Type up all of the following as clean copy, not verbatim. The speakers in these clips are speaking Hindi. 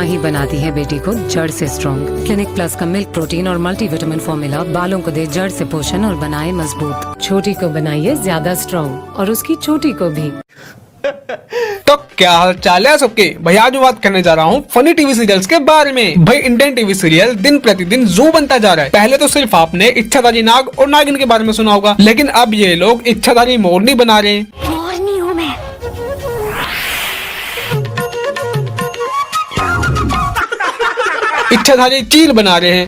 ही बनाती है बेटी को जड़ से स्ट्रॉन्ग। क्लिनिक प्लस का मिल्क प्रोटीन और मल्टीविटामिन फॉर्मूला बालों को दे जड़ से पोषण और बनाए मजबूत। छोटी को बनाइए ज्यादा स्ट्रॉन्ग और उसकी छोटी को भी। तो क्या हाल चाल है सबके भाई, आज मैं बात करने जा रहा हूँ फनी टीवी सीरियल्स के बारे में। भाई इंडियन टीवी सीरियल दिन प्रतिदिन जू बनता जा रहा है। पहले तो सिर्फ आपने इच्छाधारी नाग और नागिन के बारे में सुना होगा, लेकिन अब ये लोग इच्छाधारी मोरनी बना रहे हैं। मोरनी हूँ मैं। इच्छाधारी चील बना रहे हैं।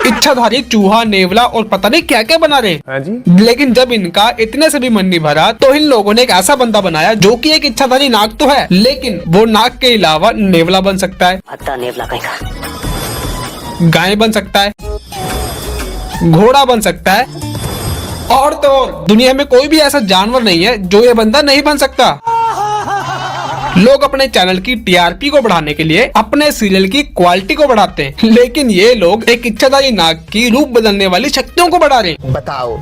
इच्छाधारी चूहा, नेवला और पता नहीं क्या क्या बना रहे हैं। हाँ जी। लेकिन जब इनका इतने से भी मन नहीं भरा तो इन लोगों ने एक ऐसा बंदा बनाया जो कि एक इच्छाधारी नाग तो है, लेकिन वो नाग के अलावा नेवला बन सकता है, नेवला गाय बन सकता है, घोड़ा बन सकता है, और तो और दुनिया में कोई भी ऐसा जानवर नहीं है जो ये बंदा नहीं बन सकता। लोग अपने चैनल की टीआरपी को बढ़ाने के लिए अपने सीरियल की क्वालिटी को बढ़ाते हैं, लेकिन ये लोग एक इच्छाधारी नाग की रूप बदलने वाली शक्तियों को बढ़ा रहे हैं। बताओ।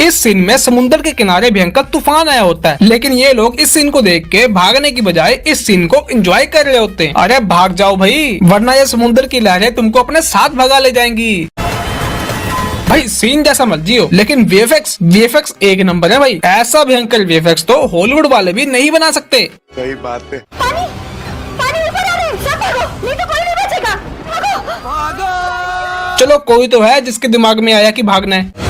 इस सीन में समुद्र के किनारे भयंकर तूफान आया होता है, लेकिन ये लोग इस सीन को देख के भागने की बजाय इस सीन को एंजॉय कर रहे होते हैं। अरे भाग जाओ भाई, वरना ये समुद्र की लहरें तुमको अपने साथ भगा ले जाएंगी। भाई सीन जैसा मर्जी हो, लेकिन वीएफएक्स एक नंबर है भाई। ऐसा भयंकर वीएफएक्स तो हॉलीवुड वाले भी नहीं बना सकते। सही बात है। पानी ऊपर आ रहे हैं, सब भागो, नहीं तो कोई नहीं बचेगा। भागो। चलो कोई तो है जिसके दिमाग में आया कि भागना है।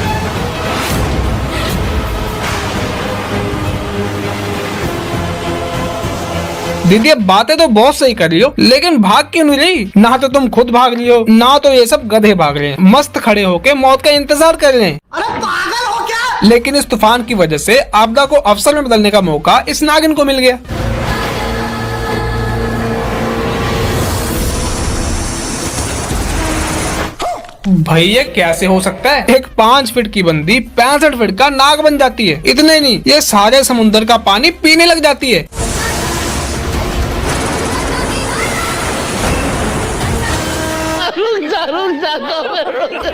दीदी अब बातें तो बहुत सही कर रही हो, लेकिन भाग क्यों नहीं रही? ना तो तुम खुद भाग रही हो, ना तो ये सब गधे भाग रहे हैं, मस्त खड़े होके मौत का इंतजार कर रहे हैं। अरे पागल हो क्या? लेकिन इस तूफान की वजह से आपदा को अवसर में बदलने का मौका इस नागिन को मिल गया। भाई ये कैसे हो सकता है? एक 5 फीट की बंदी 65 फीट का नाग बन जाती है। इतने नहीं, ये सारे समुद्र का पानी पीने लग जाती है।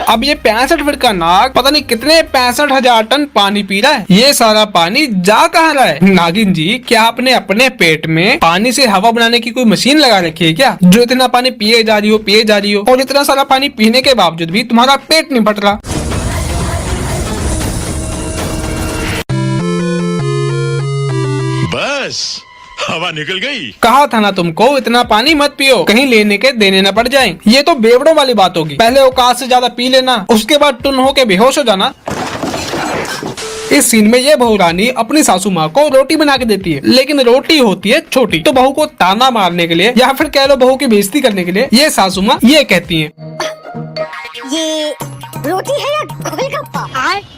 अब ये 65 फीट का नाग पता नहीं कितने 65,000 टन पानी पी रहा है। ये सारा पानी जा कहाँ रहा है? नागिन जी, क्या आपने अपने पेट में पानी से हवा बनाने की कोई मशीन लगा रखी है क्या, जो इतना पानी पिए जा रही हो और इतना सारा पानी पीने के बावजूद भी तुम्हारा पेट नहीं भर रहा? बस हवा निकल गई। कहा था ना तुमको इतना पानी मत पियो, कहीं लेने के देने न पड़ जाए। ये तो बेवड़ों वाली बात होगी। पहले औकात से ज्यादा पी लेना, उसके बाद टुन होके बेहोश हो जाना। इस सीन में ये बहू रानी अपनी सासू माँ को रोटी बना के देती है, लेकिन रोटी होती है छोटी। तो बहू को ताना मारने के लिए या फिर कह लो बहू की बेइज्जती करने के लिए ये सासू माँ ये कहती है, ये रोटी है या गोलगप्पा?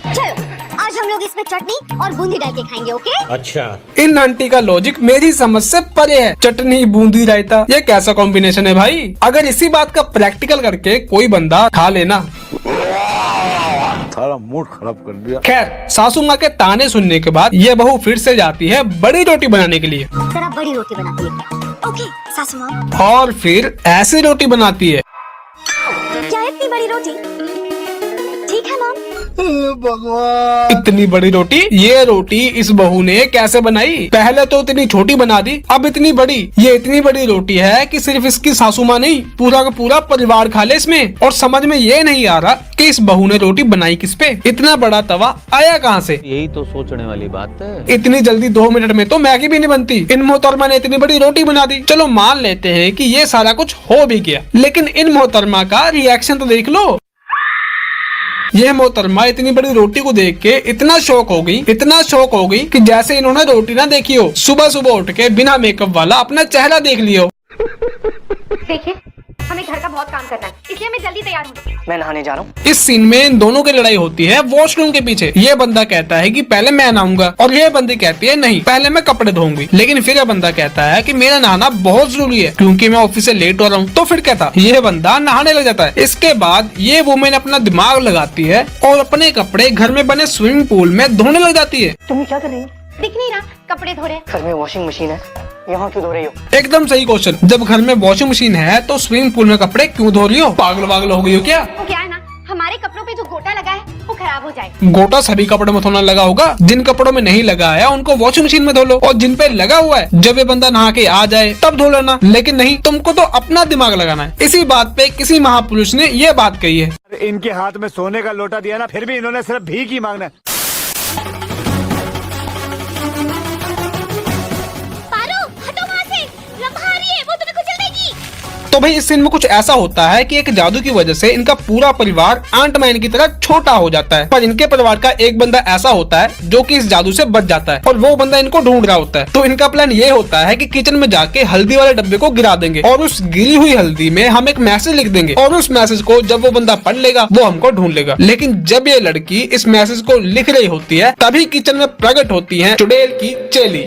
चलो आज हम लोग इसमें चटनी और बूंदी डाल के खाएंगे, ओके? अच्छा। इन आंटी का लॉजिक मेरी समझ से परे है। चटनी, बूंदी, रायता, ये कैसा कॉम्बिनेशन है भाई? अगर इसी बात का प्रैक्टिकल करके कोई बंदा खा लेना। सारा मूड खराब कर दिया। खैर, सासू माँ के ताने सुनने के बाद ये बहू फिर से जाती है बड़ी रोटी बनाने के लिए। जरा बड़ी रोटी बनाती है, ओके सासू माँ? और फिर ऐसी रोटी बनाती है। क्या इतनी बड़ी रोटी? ठीक है माँ। भगवान, इतनी बड़ी रोटी? ये रोटी इस बहू ने कैसे बनाई? पहले तो इतनी छोटी बना दी, अब इतनी बड़ी। ये इतनी बड़ी रोटी है कि सिर्फ इसकी सासू माँ नहीं, पूरा का पूरा परिवार खा ले इसमें। और समझ में ये नहीं आ रहा कि इस बहू ने रोटी बनाई किस पे? इतना बड़ा तवा आया कहाँ से? यही तो सोचने वाली बात है। इतनी जल्दी 2 मिनट में तो मैगी भी नहीं बनती। इन मोहतरमा ने इतनी बड़ी रोटी बना दी। चलो मान लेते हैं कि ये सारा कुछ हो भी गया, लेकिन इन मोहतरमा का रिएक्शन तो देख लो। यह मोहतरमा इतनी बड़ी रोटी को देख के इतना शौक हो गई कि जैसे इन्होंने रोटी ना देखी हो। सुबह सुबह उठ के बिना मेकअप वाला अपना चेहरा देख लियो। देखिए, हमें घर का बहुत काम करना है, इसलिए मैं जल्दी तैयार हूँ। मैं नहाने जा रहा हूँ। इस सीन में इन दोनों की लड़ाई होती है वॉशरूम के पीछे। ये बंदा कहता है कि पहले मैं नहाऊंगा और ये बंदी कहती है नहीं, पहले मैं कपड़े धोऊंगी। लेकिन फिर यह बंदा कहता है कि मेरा नहाना बहुत जरूरी है क्योंकि मैं ऑफिस से लेट हो रहा हूँ। तो फिर कहता ये बंदा नहाने लग जाता है। इसके बाद ये वुमेन अपना दिमाग लगाती है और अपने कपड़े घर में बने स्विमिंग पूल में धोने लग जाती है। तुम क्या कर रही हो? दिख नहीं रहा, कपड़े धो रहे। घर में वॉशिंग मशीन है, यहाँ क्यों धो रही हो? एकदम सही क्वेश्चन। जब घर में वॉशिंग मशीन है तो स्विमिंग पूल में कपड़े क्यों धो रही हो? पागल वागल हो गई हो क्या? वो क्या है ना, हमारे कपड़ों पे जो गोटा लगा है वो खराब खराब हो जाए। गोटा सभी कपड़ों में थोड़ा लगा होगा, जिन कपड़ों में नहीं लगा है उनको वॉशिंग मशीन में धो लो, और जिन पे लगा हुआ है जब ये बंदा नहा के आ जाए तब धो लेना। लेकिन नहीं, तुमको तो अपना दिमाग लगाना है। इसी बात पे किसी महापुरुष ने ये बात कही है। इनके हाथ में सोने का लोटा दिया ना, फिर भी इन्होंने सिर्फ भीख ही मांगना। पारो, हटो वहाँ से, लम्हा आ रही है, वो तुम्हें कुचल देगी। तो भाई इस सीन में कुछ ऐसा होता है कि एक जादू की वजह से इनका पूरा परिवार आंटमैन की तरह छोटा हो जाता है, पर इनके परिवार का एक बंदा ऐसा होता है जो कि इस जादू से बच जाता है, और वो बंदा इनको ढूंढ रहा होता है। तो इनका प्लान ये होता है कि किचन में जाके हल्दी वाले डब्बे को गिरा देंगे, और उस गिरी हुई हल्दी में हम एक मैसेज लिख देंगे, और उस मैसेज को जब वो बंदा पढ़ लेगा वो हमको ढूंढ लेगा। लेकिन जब ये लड़की इस मैसेज को लिख रही होती है तभी किचन में प्रकट होती है चुड़ैल की चेली।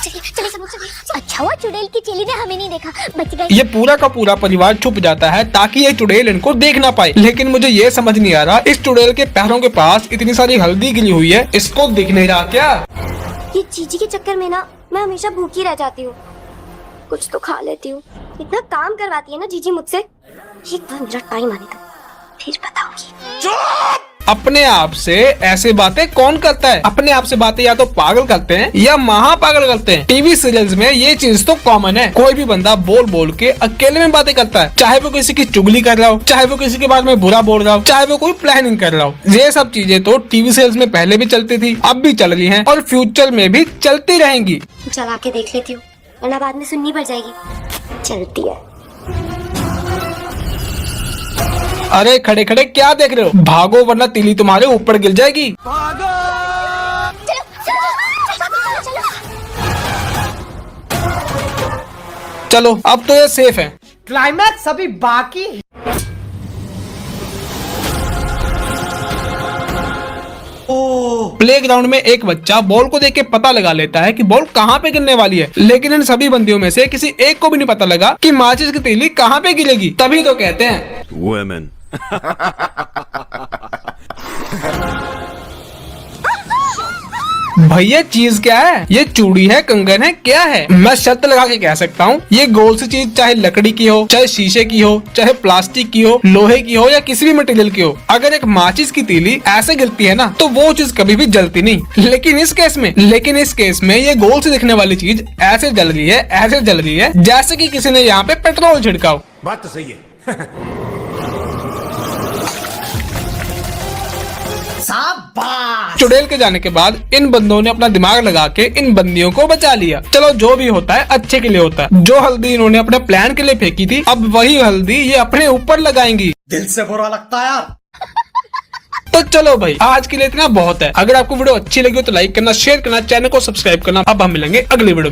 चलिए सब लोग चलिए। अच्छा हुआ चुड़ैल की चेली ने हमें नहीं देखा, बच गए। ये पूरा का पूरा परिवार छुप जाता है ताकि ये चुड़ैल इनको देख ना पाए। लेकिन मुझे ये समझ नहीं आ रहा, इस चुड़ैल के पैरों के पास इतनी सारी हल्दी गिरी हुई है, इसको दिख नहीं रहा क्या? ये जीजी के चक्कर में ना मैं हमेशा भूखी रह जाती हूँ, कुछ तो खा लेती हूँ। इतना काम करवाती है ना जीजी मुझसे, एक बार मेरा टाइम आने दो फिर बताऊंगी। अपने आप से ऐसे बातें कौन करता है? अपने आप से बातें या तो पागल करते हैं या महापागल करते हैं। टीवी सीरियल्स में ये चीज तो कॉमन है, कोई भी बंदा बोल बोल के अकेले में बातें करता है, चाहे वो किसी की चुगली कर रहा हो, चाहे वो किसी के बारे में बुरा बोल रहा हो, चाहे वो कोई प्लानिंग कर रहा हो। ये सब चीजें तो टीवी सीरियल्स में पहले भी चलती थी, अब भी चल रही है और फ्यूचर में भी चलती रहेंगी। चला के देख लेती हूँ वरना बाद में सुननी पड़ जाएगी। चलती है। अरे खड़े खड़े क्या देख रहे हो? भागो वरना तीली तुम्हारे ऊपर गिर जाएगी। चलो अब तो ये सेफ है। क्लाइमैक्स अभी बाकी है। प्लेग्राउंड में एक बच्चा बॉल को देख के पता लगा लेता है कि बॉल कहाँ पे गिरने वाली है, लेकिन इन सभी बंदियों में से किसी एक को भी नहीं पता लगा कि माचिस की तीली कहाँ पे गिरेगी। तभी तो कहते हैं वुमेन। भैया चीज क्या है? ये चूड़ी है, कंगन है, क्या है? मैं शर्त लगा के कह सकता हूँ ये गोल सी चीज चाहे लकड़ी की हो, चाहे शीशे की हो, चाहे प्लास्टिक की हो, लोहे की हो या किसी भी मटेरियल की हो, अगर एक माचिस की तीली ऐसे गिरती है ना तो वो चीज कभी भी जलती नहीं। लेकिन इस केस में ये गोल से दिखने वाली चीज ऐसे जल रही है, ऐसे जल रही है जैसे कि किसी ने यहाँ पे पेट्रोल छिड़का हो। बात तो सही है। चुड़ैल के जाने के बाद इन बंदों ने अपना दिमाग लगा के इन बंदियों को बचा लिया। चलो जो भी होता है अच्छे के लिए होता है। जो हल्दी इन्होंने अपने प्लान के लिए फेंकी थी अब वही हल्दी ये अपने ऊपर लगाएंगी। दिल से बुरा लगता है यार। तो चलो भाई आज के लिए इतना बहुत है। अगर आपको वीडियो अच्छी लगी हो तो लाइक करना, शेयर करना, चैनल को सब्सक्राइब करना। अब हम मिलेंगे अगली वीडियो में।